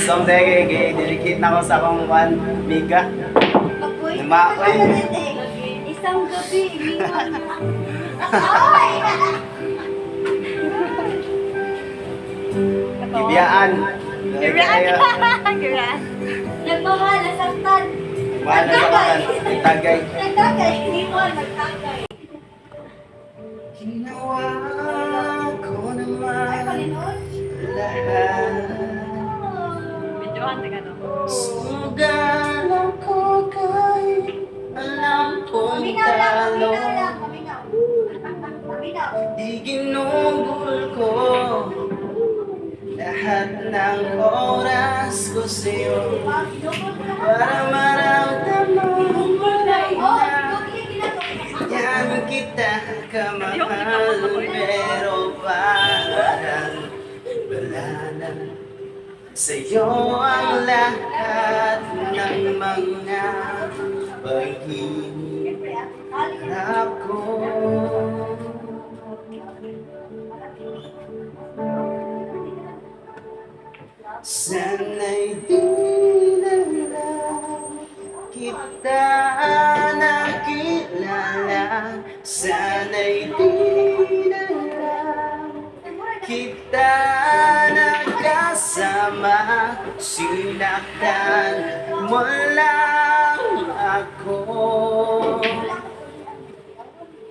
song dahil dedicate na ko sa akong one Mika. Makoy. Isang gabi, iniwan. Ay! Gibiyaan. Gibiyaan. Nagmamahal, nasaktan. Wala naman. Tagay. Nagtagay, iniwan, nagtagay. Ginawa ko Ay, naman palinood. lahat. Medyohan, taga no. Sugal ako kay alam kong Paminaw lang, talo. paminaw lang, paminaw. Paminaw. Di ginugol ko lahat ng oras ko sa'yo para maramdaman mo na yan kita kamahal, pero parang wala na sa'yo ang lahat ng mga pag-iinap ko. Sana'y di na lang kita nakilala. Sana'y di na lang kita nakasama. Sinaktan mo lang ako.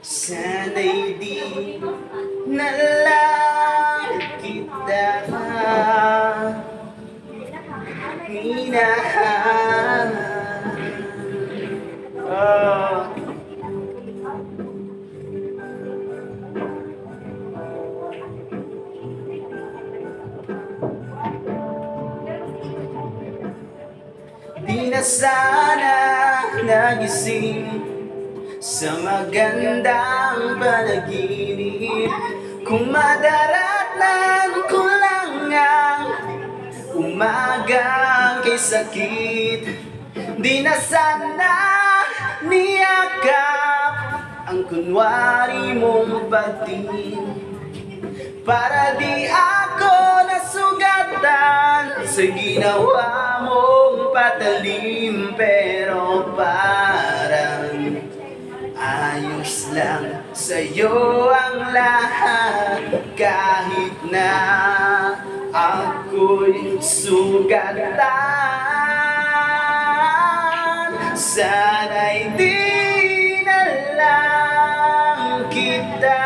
Sana'y di na lang kita minahal. Oh. Di na sana nagising sa magandang panaginip kung madaratnan ko lang ang umaga kay sakit. Di na sana niyakap ang kunwari mong pagtingin para di ako nasugatan sa ginawa mong patalim. Pero parang ayos lang sa'yo ang lahat kahit na ako'y sugatan. Sana'y di na lang kita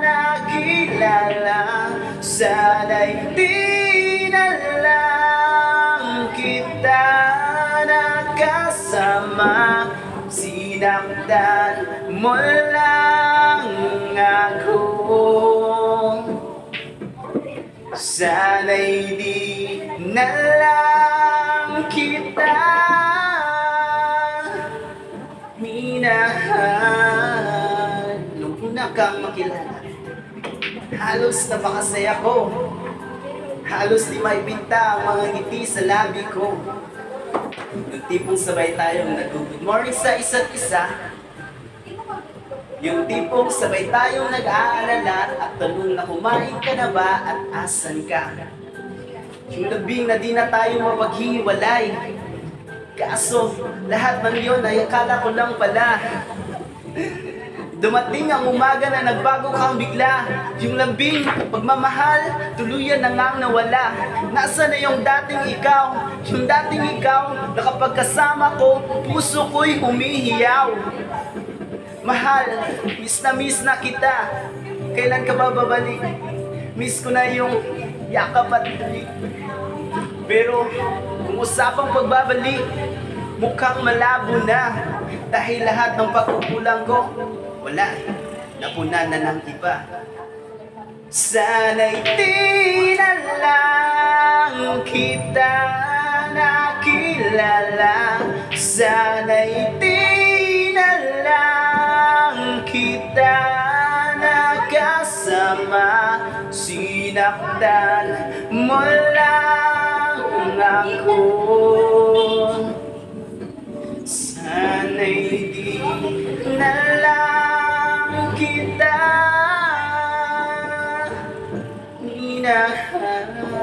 nakilala. Sana'y di na lang kita nakasama. Sinaktan mo lang ako. Sana'y di na lang kita minahal. Nung una kang makilala, halos napakasaya ko. Halos di maipinta ang mga ngiti sa labi ko. Yung tipong sabay tayong nag-good morning sa isa't isa. Yung tipong sabay tayong nag-aalala at tanong na kumain ka na ba at asan ka. Yung labing na di na tayo mapaghiwalay. Kaso lahat man yun ay akala ko lang pala. Dumating ang umaga na nagbago kang bigla. Yung lambing pagmamahal tuluyan na ngang nawala. Nasaan na yung dating ikaw? Yung dating ikaw na kapag kasama ko, puso ko'y humihiyaw. Mahal, miss na kita. Kailan ka ba babalik? Miss ko na yung yakap at tulik. Pero kung usapang pagbabalik, mukhang malabo na. Dahil lahat ng pagkukulang ko, wala, napuna na ng iba. Sana'y di na lang kita nakilala. Sana'y di na lang kita nakasama. Sinaktan mo lang ako. Sana'y di na lang kita minahal.